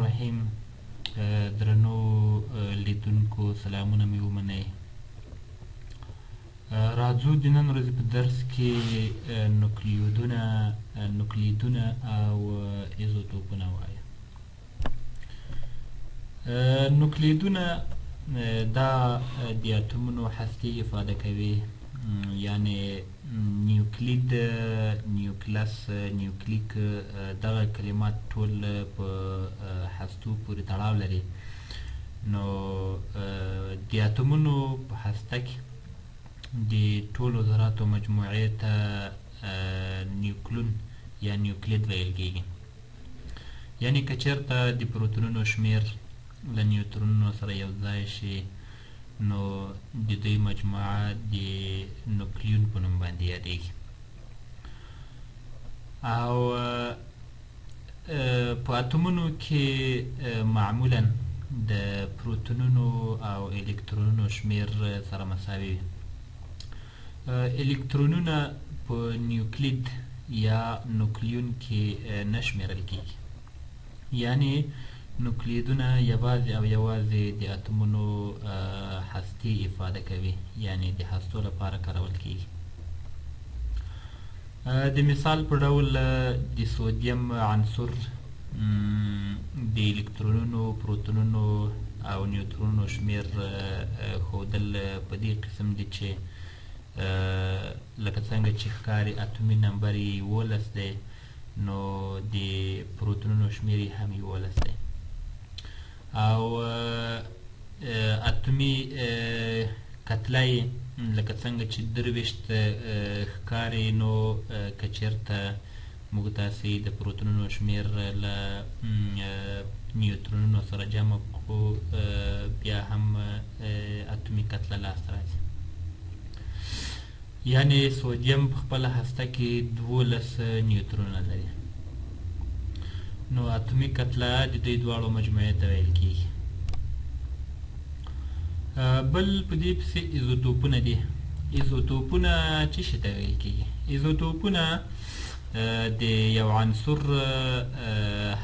الرحیم. درنو لیدونکو سلامونه مې ومنئ. راځو د نن ورځې په درس کې نوکلیدونه او ایزوتوپونه وایو. نوکلیدونه دا د اتومونو هستې افاده کوي، یعنی نیوکلید، نیوکلس، نیوکلیک، دغه کلمات ټول په هستو پورې تړاو لري. نو د اتومونو په هسته کې د ټولو ذراتو مجموعې ته نیوکلون یا نیوکلید ویل کېږي. یعنی که چېرته د پروتونونو شمیر له نیوترونونو سره یو ځای شي نو د دوی مجموعه د نوکلیون په نوم باندې یادېږي. او په اتومونو کې معمولا د پروتونونو او الکترونونو شمیر سره مساوي وي. الکترونونه په نیوکلید یا نوکلیون کې نه شمیرل کېږي، یعنی نوکلیدونه یوازې او یوازې د اتومونو هستې افاده کوي، یعنی د هستو لپاره کارول کېږي. د مثال په ډول د سودیم عنصر د الکترونونو، پروتونونو او نیوترونونو شمیر ښودل په دې قسم دي چې لکه څنګه چې ښکاري اتومي نمبر یې 11 دی، نو د پروتونونو شمیر یې هم 11 دی. او اتومي کتله یې لکه څنګه چې 23 ښکاري، نو که چېرته موږ تاسې د پروتونونو شمیر له نیوترونونو سره جمع کړو بیا هم اتومي کتله لاسته راځي. یعنی سودیم په خپله هسته کې 12 نیوترونه لري، نو اتومي کتله د دوی دواړو مجموعې ته ویل کېږي. بل په دې پسې ایزوتوپونه دي. ایزوتوپونه څه شي ته ویل کېږي؟ ایزوتوپونه د یو عنصر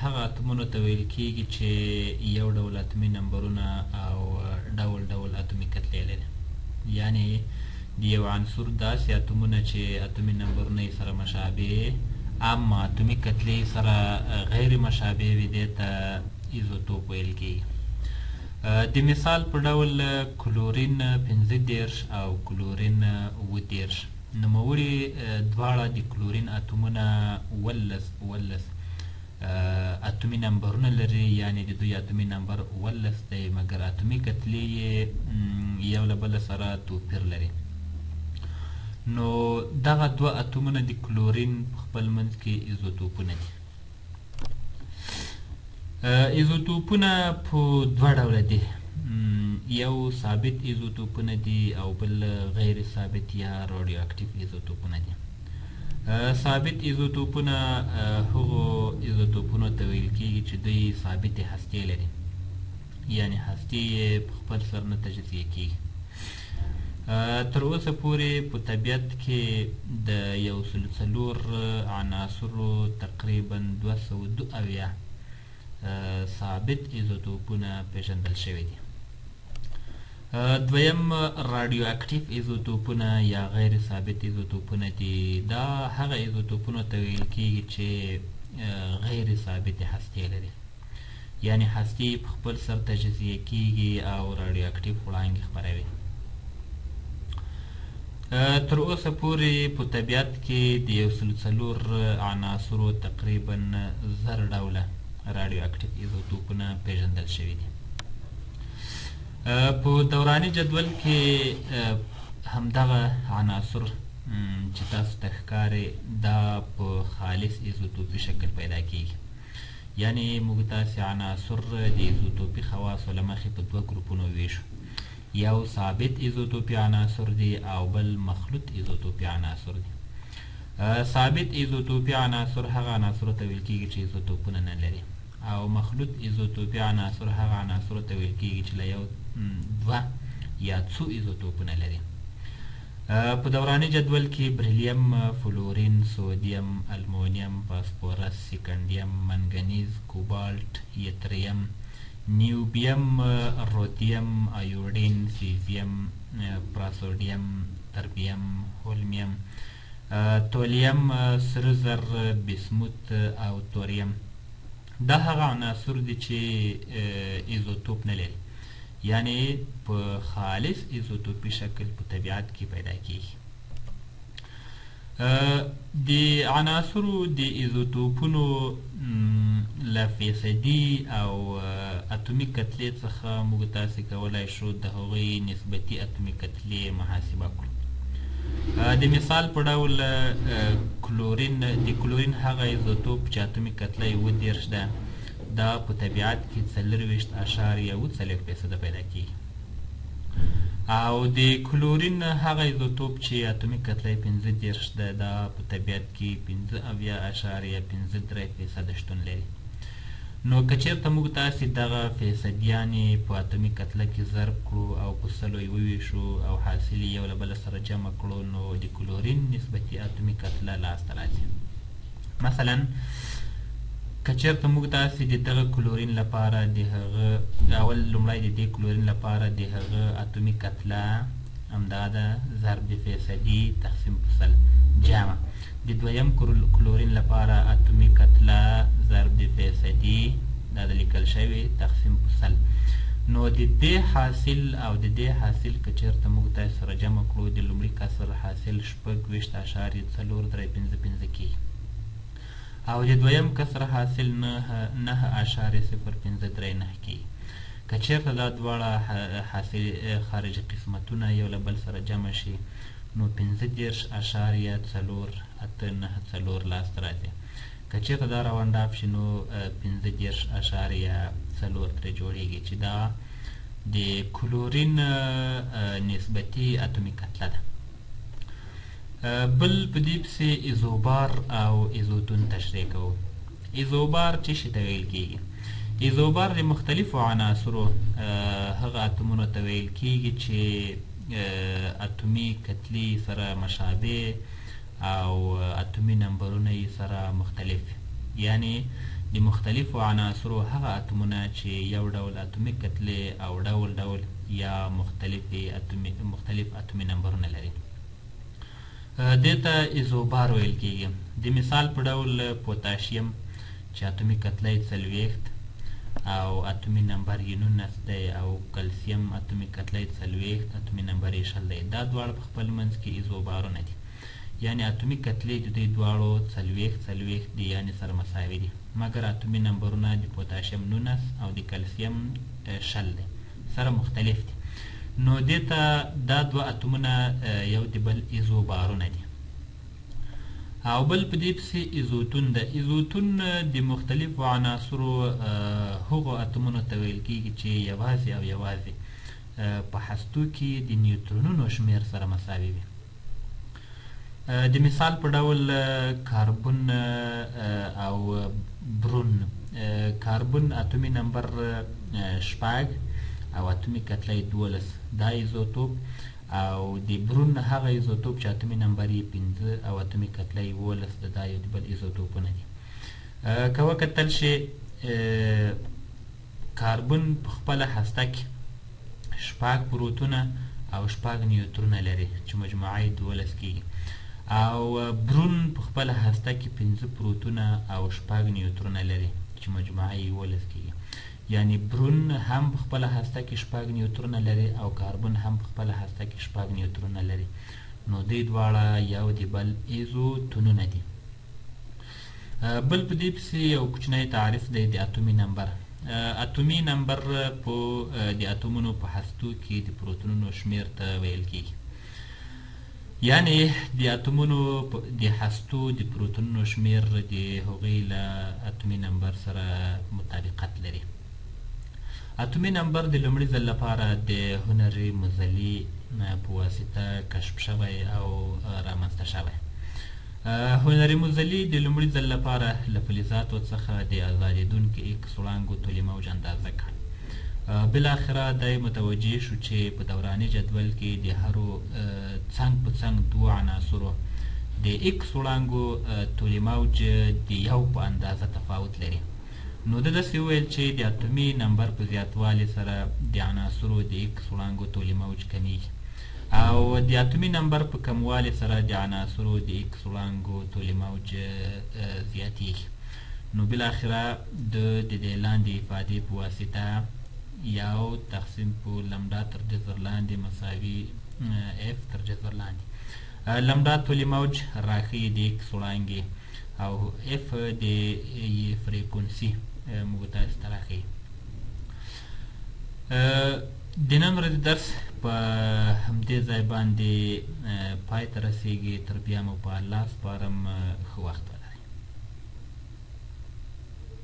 هغه اتومونو ته ویل کېږي چې یو ډول اتومي نمبرونه او ډول ډول اتومي کتلې لري. یعنی د یو عنصر داسې اتومونه چې اتومي نمبرونه یې سره مشابه اما اتومي کتلې سره غیر مشابه وي، دې ته ایزوتوپ ویل کېږي. د مثال په ډول کلورین 15 او کلورین 17. نوموړي دواړه د کلورین اتومونه 11 اتومي نمبرونه لري، یعنی د دوی اتومي نمبر 11 دی، مګر اتومي کتلې یې یو له بله سره توپیر لري. نو دغه دوه اتومونه د کلورین په خپل منځ کې ایزوتوپونه دي. ایزوتوپونه په دوه ډوله دي، یو ثابت ایزوتوپونه دي او بل غیر ثابت یا رادیو اکټیو ایزوتوپونه دي. ثابت ایزوتوپونه هغو ایزوتوپونو ته ویل کېږي چې دوی ثابتې هستې لري، یعنی هستې یې په خپل سر نه تجزیه کېږي. تر اوسه پورې په طبیعت کې د 104 عناصرو تقریبا 272 ثابت ایزوتوپونه پیژندل شوي دي. دویم رادیو اکټیو ایزوتوپونه یا غیر ثابت ایزوتوپونه دي. دا هغه ایزوتوپونو ته ویل کېږي چې غیر ثابتې هستې لري، یعنی هستې په خپل سر تجزیه کېږي او رادیو اکټیو وړانګې خپروي. تر اوسه پورې په طبیعت کې د 104 عناصرو تقریبا 1000 ډوله رادیو اکټیو ایزوتوپونه پیژندل شوي دي. په دوراني جدول کې همدغه عناصر چې تاسو ته ښکاري دا په خالص ایزوتوپي شکل پیدا کېږي. یعنی موږ تاسې عناصر د ایزوتوپي خواصو له مخې په دوه ګروپونو ویشو، یو ثابت ایزوتوپي عناصر دي او بل مخلوط ایزوتوپي عناصر دي. ثابت ایزوتوپي عناصر هغه عناصرو ته ویل کېږي چې ایزوتوپونه نه لري، او مخلوط ایزوتوپي عناصر هغه عناصرو ته ویل کېږي چې له یو، دوه یا څو ایزوتوپونه لري. په دوراني جدول کې بریلیم، فلورین، سودیم، المونیم، فاسفورس، سیکنډیم، منګنیز، کوبالت، یتریم، نیوبیم، رودیم، ایوډین، سیزیم، پراسودیم، تربیم، هولمیم، تولیم، سره زر، بیسموت او توریم. دا هغه عناصر دي چې ایزوتوپ نه لري، یعنی په خالص ایزوتوپي شکل په طبیعت کې پیدا کیږي. د عناصرو د ایزوتوپونو له فیصدي او اتومي کتلې څخه موږ تاسې کولی شو د هغوی نسبتي اتومي کتلې محاسبه کړو. د مثال په ډول د کلورین هغه ایزوتوپ چې اتومي کتله یې 30 ده، دا په طبیعت کې 4.4% پیدا کیږي. او د کلورین هغه ایزوتوپ چې اتومي کتله یې 35 ده، دا په طبیعت کې 15.53% شتون لري. نو که چېرته موږ تاسې دغه فیصدیانې په اتومي کتله کې ضرب کړو او په 100 یې وویشو او حاصل یې یو له بله سره جمع کړو، نو د کلورین نسبتي اتومي کتله لاسته راځي. مثلا که چېرته موږ تاسې د دغه کلورین لپاره د هغه لومړی د دې کلورین لپاره د هغه اتومي کتله همدا ده ضرب د فیصدي تقسیم په 100 جمع د دویم کلورین لپاره اتومي کتله ضرب د فیصدي دا د لیکل شوي تقسیم په 100. نو د دې حاصل او د دې حاصل که چېرته موږ تاسې سره جمع کړو، د لومړي کسر حاصل 26.455 کیږي او د دویم کسر حاصل 9.053 کیږي. که چېرته دا دواړه حاصل خارجي قسمتونه یو له بل سره جمع شي، نو 15.484 لاسته راځي. که چېرته دا راونډاف شي، نو 15.4 ترې جوړیږي چې دا د کلورین نسبتي اتومي کتله ده. بل په دې پسې ایزوبار او ایزوتون تشریح کوو. ایزوبار څه شي ته ویل کیږي؟ ایزوبار د مختلفو عناصرو هغه اتومونو ته ویل کیږي چې اتومي کتلې سره مشابه او اتومي نمبرونه یې سره مختلف، یعنی د مختلفو عناصرو هغه اتومونه چې یو ډول اتومي کتلې او ډول یا مختلف اتومي نمبرونه لري. دې ته ایزوبار ویل کیږي. د مثال په ډول پوتاشیم چې اتومي کتله یې 40 او اتومي نمبر یې 19 دی، او کلسیم اتومي کتله یې 40 اتومي نمبر یې 20 دی. دا دواړه په خپل منځ کې ایزوبارونه دي، یعنی اتومي کتلې د دې دواړو 40 دي، یعنی سره مساوي دي، مګر اتومي نمبرونه د پوتاشیم 19 او د کلسیم 20 دی، سره مختلف دي. نو دې ته دا دوه اتومونه یو د بل ایزوبارونه دي. او بل په دې پسې ایزوتون ده. ایزوتون د مختلفو عناصرو هغو اتومونو ته ویل کیږي چې یوازې په هستو کې د نیوترونونو شمیر سره مساوي وي. د مثال په ډول کاربون او برون. کاربون اتومي نمبر 6 او اتومي کتله یې 12 دا ایزوتوپ، او د برون هغه ایزوتوپ چې اتومي نمبر یې 5 او اتومي کتله یې 12 دا یو د بل ایزوتوپونه دي. که وکتل شي کاربون په خپله هسته کې 6 پروتونه او 6 نیوترونه لري چې مجموعه یې 12 کیږي، او برون په خپله هسته کې 5 پروتونه او 6 نیوترونه لري چې مجموعه یې 12 کیږي. یعنی برون هم په خپله هسته کې 6 نیوترونه لري او کاربون هم په خپله هسته کې 6 نیوترونه لري. نو دوی دواړه یو د بل ایزوتونونه دي. بل په دې پسې یو کوچنی تعریف دی د اتومي نمبر. اتومي نمبر په د اتومونو په هستو کې د پروتونونو شمیر ته ویل کیږي، یعنی د اتومونو د هستو د پروتونونو شمیر د هغوی له اتومي نمبر سره مطابقت لري. اتومي نمبر د لومړي ځل لپاره د هنري مزلي په واسطه کشف شوی او رامنځته شوی. هنري مزلي د لومړي ځل لپاره له فلزاتو څخه د ازادېدونکي ایکس وړانګو طولي موج اندازه کړ. بالاخره دا متوجه شو چې په دوراني جدول کې د هرو څنګ په څنګ دوه عناصرو د ایکس وړانګو طولي موج د یو په اندازه تفاوت لري. نو ده داسې وویل چې د اتومي نمبر په زیاتوالي سره د عناصرو د ایکس وړانګو طولي موج کمیږي او د اتومي نمبر په کموالي سره د عناصرو د ایکس وړانګو طولي موج زیاتیږي. نو بالاخره د دې لاندې افادې په واسطه یو تقسیم په لمدا تر جذر لاندې مساوي اف تر جذر لاندې. لمدا طولي موج راښیي د ایکس وړانګې او اف د فریکونسي موږ تاسو ته راښیي. د نن ورځې درس په همدې ځای باندې پای ته رسیږي. تر بیا مو په الله سپارم. ښه